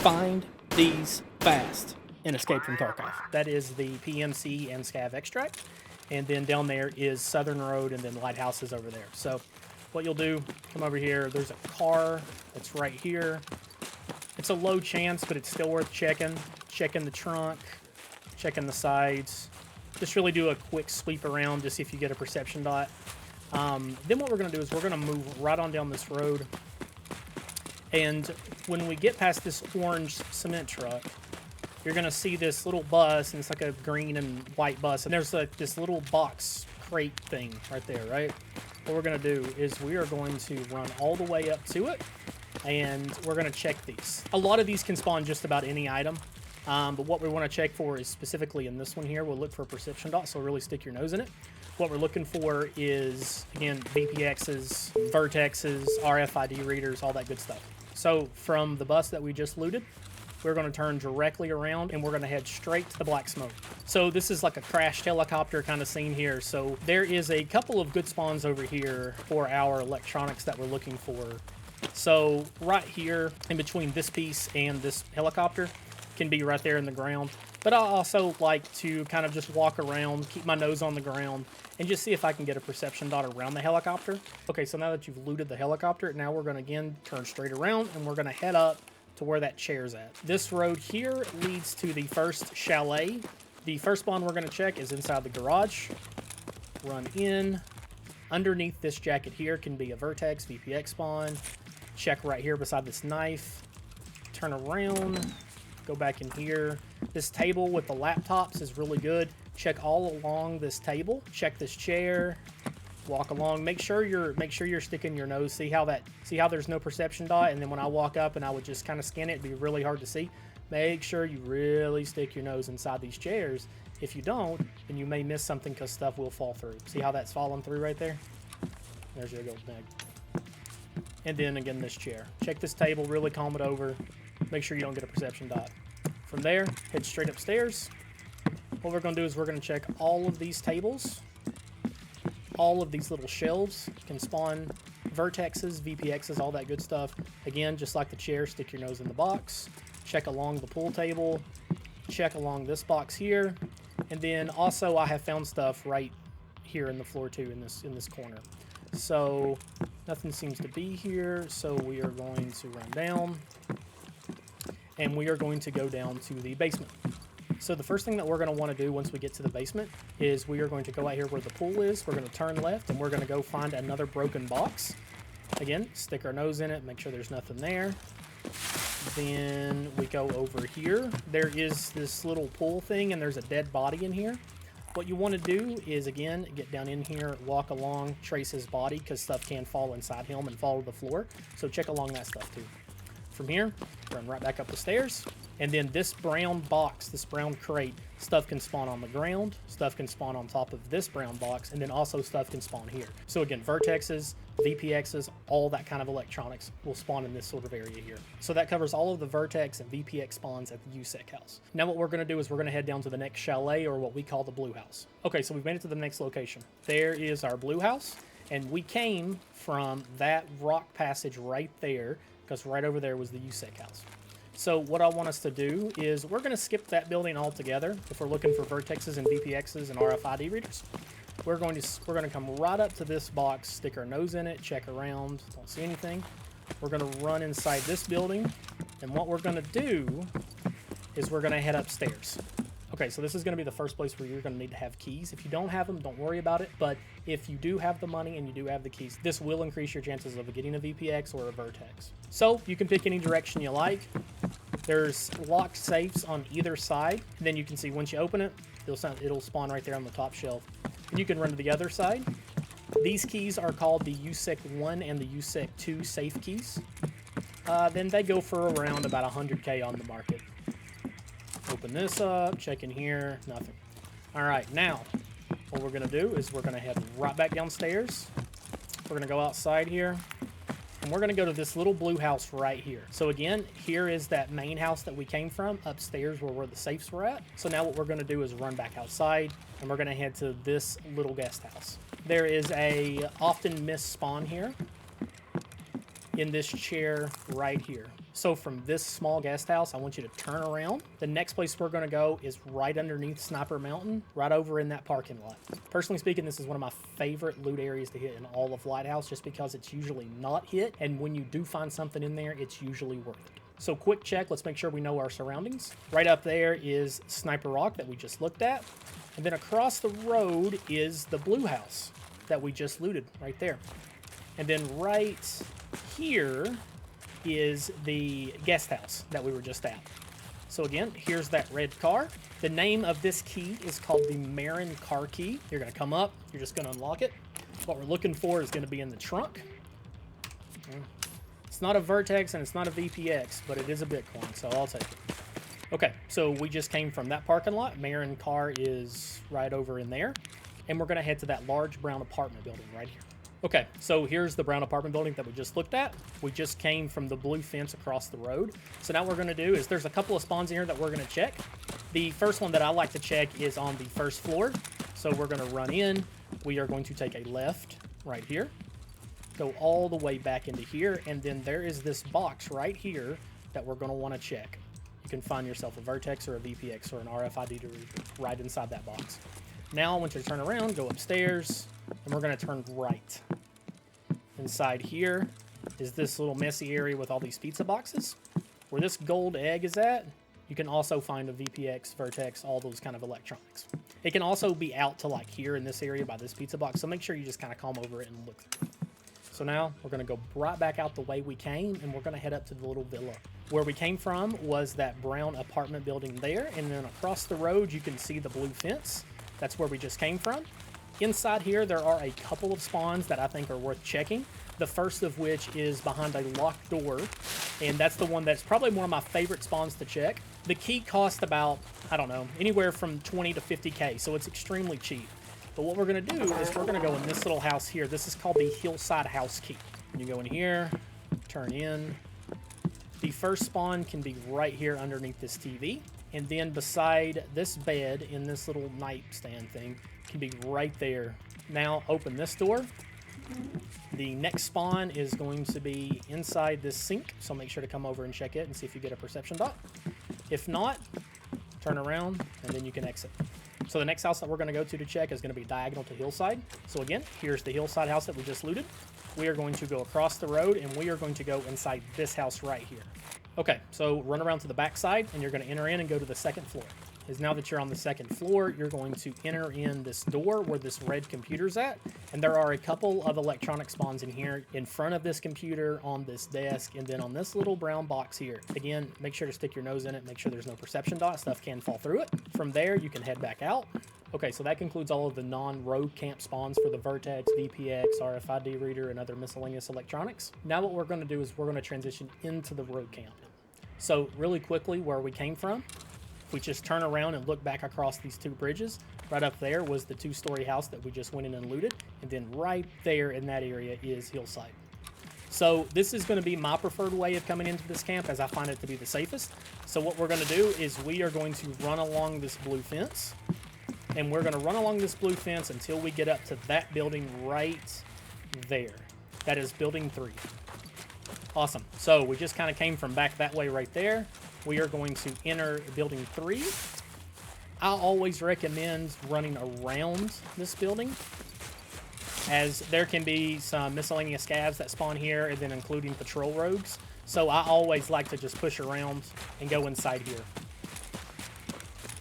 Find these fast and escape from Tarkov. That is the PMC and Scav extract. And then down there is Southern Road, and then Lighthouse is over there. So what you'll do, come over here. There's a car that's right here. It's a low chance, but it's still worth checking. Checking the trunk, checking the sides. Just really do a quick sweep around to see if you get a perception dot. Then what we're going to do is we're going to move right on down this road. And when we get past this orange cement truck, you're going to see this little bus, and it's like a green and white bus. And there's like this little box crate thing right there, right? What we're going to do is we are going to run all the way up to it, and we're going to check these. A lot of these can spawn just about any item. But what we want to check for is specifically in this one here, we'll look for a perception dot, so really stick your nose in it. What we're looking for is, again, VPXs, Virtexes, RFID readers, all that good stuff. So from the bus that we just looted, we're going to turn directly around and we're going to head straight to the black smoke. So this is like a crashed helicopter kind of scene here. So there is a couple of good spawns over here for our electronics that we're looking for. So right here in between this piece and this helicopter can be right there in the ground. But I also like to kind of just walk around, keep my nose on the ground, and just see if I can get a perception dot around the helicopter. Okay, so now that you've looted the helicopter, now we're going to again turn straight around and we're going to head up to where that chair's at. This road here leads to the first chalet. The first spawn we're going to check is inside the garage. Run in. Underneath this jacket here can be a Virtex, VPX spawn. Check right here beside this knife. Turn around. Go back in here. This table with the laptops is really good. Check all along this table. Check this chair. Walk along. Make sure you're sticking your nose. See how there's no perception dot, and then when I walk up and I would just kind of scan it, it'd be really hard to see. Make sure you really stick your nose inside these chairs. If you don't, then you may miss something because stuff will fall through. See how that's falling through right there? There's your gold bag. And then again, this chair. Check this table, really calm it over. Make sure you don't get a perception dot. From there, head straight upstairs. What we're going to do is we're going to check all of these tables. All of these little shelves can spawn Virtexes, VPXs, all that good stuff. Again, just like the chair, stick your nose in the box. Check along the pool table. Check along this box here. And then also I have found stuff right here in the floor too, in this corner. So nothing seems to be here, so we are going to run down. And we are going to go down to the basement. So the first thing that we're going to want to do once we get to the basement is we are going to go out here where the pool is. We're going to turn left, and we're going to go find another broken box. Again, stick our nose in it, make sure there's nothing there. Then we go over here. There is this little pool thing, and there's a dead body in here. What you want to do is, again, get down in here, walk along, trace his body, because stuff can fall inside him and fall to the floor. So check along that stuff too. From here, run right back up the stairs, and then this brown box, this brown crate, stuff can spawn on the ground, stuff can spawn on top of this brown box, and then also stuff can spawn here. So again, Virtexes, VPXs, all that kind of electronics will spawn in this sort of area here. So that covers all of the Virtex and VPX spawns at the USEC house. Now what we're going to do is we're going to head down to the next chalet, or what we call the blue house. Okay, so we've made it to the next location. There is our blue house, and we came from that rock passage right there, because right over there was the USEC house. So what I want us to do is we're going to skip that building altogether if we're looking for Virtexes and VPXs and RFID readers. We're going to come right up to this box, stick our nose in it, check around, don't see anything. We're going to run inside this building, and what we're going to do is we're going to head upstairs. Okay, so this is going to be the first place where you're going to need to have keys. If you don't have them, don't worry about it. But if you do have the money and you do have the keys, this will increase your chances of getting a VPX or a Virtex. So you can pick any direction you like. There's locked safes on either side. And then you can see once you open it, it'll spawn right there on the top shelf. And you can run to the other side. These keys are called the USEC 1 and the USEC 2 safe keys. Then they go for around about 100K on the market. Open this up, check in here, nothing. All right, now what we're going to do is we're going to head right back downstairs. We're going to go outside here, and we're going to go to this little blue house right here. So again, here is that main house that we came from, upstairs where the safes were at. So now what we're going to do is run back outside, and we're going to head to this little guest house. There is a often missed spawn here in this chair right here. So from this small guest house, I want you to turn around. The next place we're going to go is right underneath Sniper Mountain, right over in that parking lot. Personally speaking, this is one of my favorite loot areas to hit in all of Lighthouse, just because it's usually not hit, and when you do find something in there, it's usually worth it. So quick check, let's make sure we know our surroundings. Right up there is Sniper Rock that we just looked at, and then across the road is the blue house that we just looted right there. And then right here is the guest house that we were just at. So again, here's that red car. The name of this key is called the Merin car key. You're gonna come up, you're just gonna unlock it. What we're looking for is gonna be in the trunk. It's not a Virtex and it's not a VPX, but it is a Bitcoin, so I'll take it. Okay, so we just came from that parking lot. Merin car is right over in there. And we're gonna head to that large brown apartment building right here. Okay, so here's the brown apartment building that we just looked at. We just came from the blue fence across the road. So now what we're going to do is there's a couple of spawns in here that we're going to check. The first one that I like to check is on the first floor. So we're going to run in. We are going to take a left right here. Go all the way back into here. And then there is this box right here that we're going to want to check. You can find yourself a Virtex or a VPX or an RFID reader right inside that box. Now I want you to turn around, go upstairs, and we're going to turn right. Inside here is this little messy area with all these pizza boxes. Where this gold egg is at, you can also find a VPX, Virtex, all those kind of electronics. It can also be out to like here in this area by this pizza box, so make sure you just kind of comb over it and look through. So now we're going to go right back out the way we came, and we're going to head up to the little villa. Where we came from was that brown apartment building there, and then across the road you can see the blue fence. That's where we just came from. Inside here, there are a couple of spawns that I think are worth checking. The first of which is behind a locked door, and that's the one that's probably one of my favorite spawns to check. The key costs about, I don't know, anywhere from 20 to 50K, so it's extremely cheap. But what we're going to do is we're going to go in this little house here. This is called the Hillside house key. You go in here, turn in. The first spawn can be right here underneath this TV. And then beside this bed in this little nightstand thing can be right there. Now open this door. The next spawn is going to be inside this sink, so make sure to come over and check it and see if you get a perception dot. If not, turn around and then you can exit. So the next house that we're going to go to check is going to be diagonal to Hillside. So again, here's the Hillside house that we just looted. We are going to go across the road and we are going to go inside this house right here. Okay, so run around to the back side and you're going to enter in and go to the second floor. Is now that you're on the second floor, you're going to enter in this door where this red computer's at. And there are a couple of electronic spawns in here in front of this computer, on this desk, and then on this little brown box here. Again, make sure to stick your nose in it, make sure there's no perception dot, stuff can fall through it. From there, you can head back out. Okay, so that concludes all of the non-rogue camp spawns for the Virtex, VPX, RFID reader, and other miscellaneous electronics. Now what we're going to do is we're going to transition into the rogue camp. So really quickly, where we came from, if we just turn around and look back across these two bridges, right up there was the two-story house that we just went in and looted, and then right there in that area is Hillside. So this is going to be my preferred way of coming into this camp, as I find it to be the safest. So what we're going to do is we are going to run along this blue fence, and we're going to run along this blue fence until we get up to that building right there. That is building 3. Awesome. So we just kind of came from back that way right there. We are going to enter building 3. I always recommend running around this building, as there can be some miscellaneous scavs that spawn here, and then including patrol rogues. So I always like to just push around and go inside here.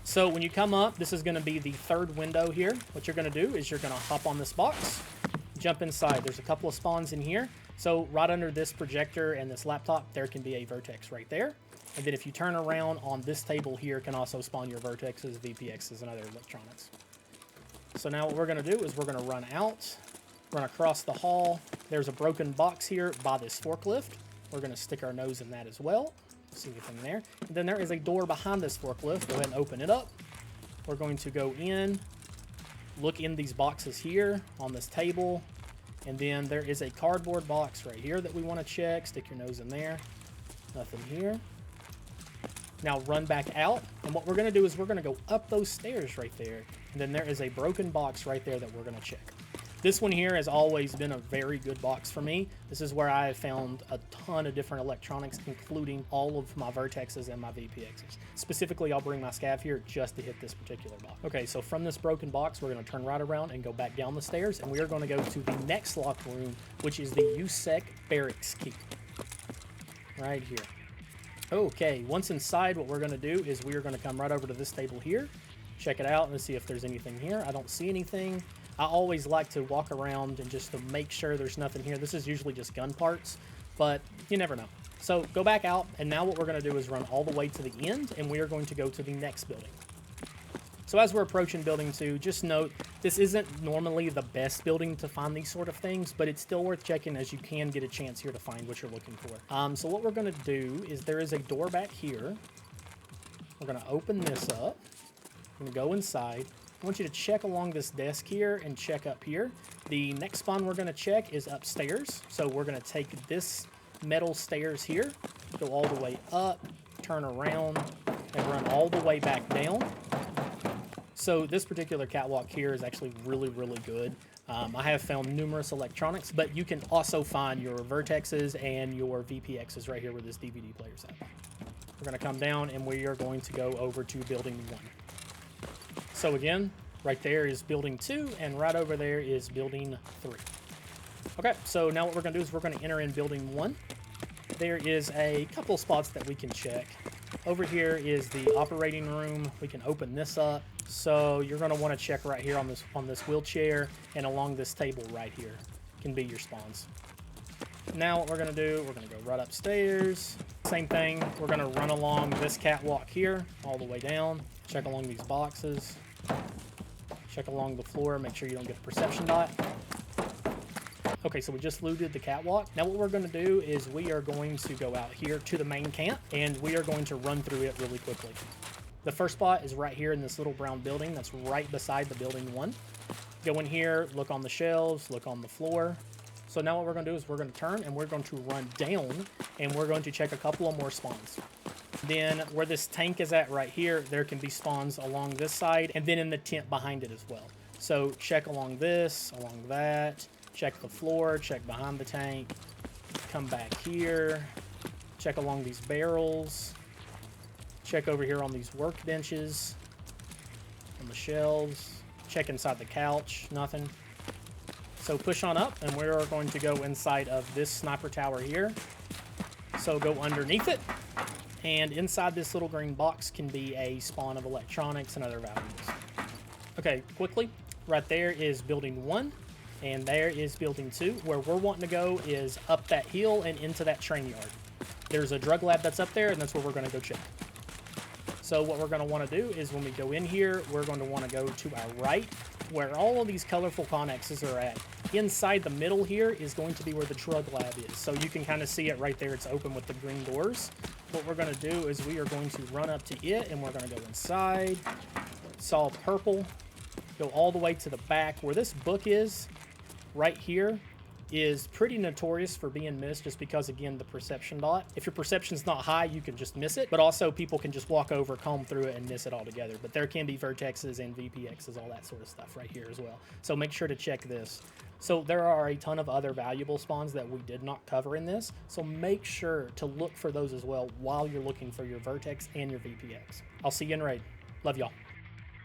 So when you come up, this is going to be the third window here. What you're going to do is you're going to hop on this box, jump inside. There's a couple of spawns in here. So right under this projector and this laptop, there can be a Virtex right there. And then if you turn around on this table here, can also spawn your Virtexes, VPXs, and other electronics. So now what we're going to do is we're going to run out, run across the hall. There's a broken box here by this forklift. We're going to stick our nose in that as well. See anything there. And then there is a door behind this forklift. Go ahead and open it up. We're going to go in, look in these boxes here on this table. And then there is a cardboard box right here that we want to check. Stick your nose in there. Nothing here. Now run back out. And what we're going to do is we're going to go up those stairs right there. And then there is a broken box right there that we're going to check. This one here has always been a very good box for me. This is where I have found a ton of different electronics, including all of my Virtexes and my VPXs. Specifically, I'll bring my scav here just to hit this particular box. Okay, so from this broken box, we're going to turn right around and go back down the stairs, and we are going to go to the next locked room, which is the USEC barracks key. Right here. Okay, once inside, what we're going to do is we are going to come right over to this table here, check it out, and see if there's anything here. I don't see anything. I always like to walk around and just to make sure there's nothing here. This is usually just gun parts, but you never know. So go back out, and now what we're going to do is run all the way to the end, and we are going to go to the next building. So as we're approaching building 2, just note, this isn't normally the best building to find these sort of things, but it's still worth checking as you can get a chance here to find what you're looking for. So what we're going to do is there is a door back here. We're going to open this up. I'm going to go inside. I want you to check along this desk here and check up here. The next spawn we're going to check is upstairs. So we're going to take this metal stairs here, go all the way up, turn around, and run all the way back down. So this particular catwalk here is actually really, really good. I have found numerous electronics, but you can also find your Virtexes and your VPXs right here where this DVD player's at. We're going to come down, and we are going to go over to building 1. So again, right there is building 2, and right over there is building 3. Okay, so now what we're going to do is we're going to enter in building 1. There is a couple spots that we can check. Over here is the operating room. We can open this up. So you're going to want to check right here on this wheelchair, and along this table right here can be your spawns. Now what we're going to do, we're going to go right upstairs. Same thing, we're going to run along this catwalk here all the way down. Check along these boxes. Check along the floor, make sure you don't get a perception dot. Okay, so we just looted the catwalk. Now what we're going to do is we are going to go out here to the main camp, and we are going to run through it really quickly. The first spot is right here in this little brown building that's right beside the building 1. Go in here, look on the shelves, look on the floor. So now what we're going to do is we're going to turn, and we're going to run down, and we're going to check a couple of more spawns. Then where this tank is at right here, there can be spawns along this side, and then in the tent behind it as well. So check along this, along that, check the floor, check behind the tank, come back here, check along these barrels, check over here on these workbenches, on the shelves, check inside the couch, nothing. So push on up, and we are going to go inside of this sniper tower here. So go underneath it, and inside this little green box can be a spawn of electronics and other valuables. Okay, quickly, right there is building 1, and there is building 2. Where we're wanting to go is up that hill and into that train yard. There's a drug lab that's up there, and that's where we're going to go check. So what we're going to want to do is when we go in here, we're going to want to go to our right, where all of these colorful connexes are at. Inside the middle here is going to be where the drug lab is. So you can kind of see it right there. It's open with the green doors. What we're going to do is we are going to run up to it, and we're going to go inside. It's all purple. Go all the way to the back where this book is. Right here is pretty notorious for being missed just because, again, the perception dot. If your perception's not high, you can just miss it, but also people can just walk over, comb through it, and miss it altogether. But there can be Virtexes and VPXs, all that sort of stuff right here as well. So make sure to check this. So there are a ton of other valuable spawns that we did not cover in this, so make sure to look for those as well while you're looking for your Virtex and your VPX. I'll see you in raid. Love y'all.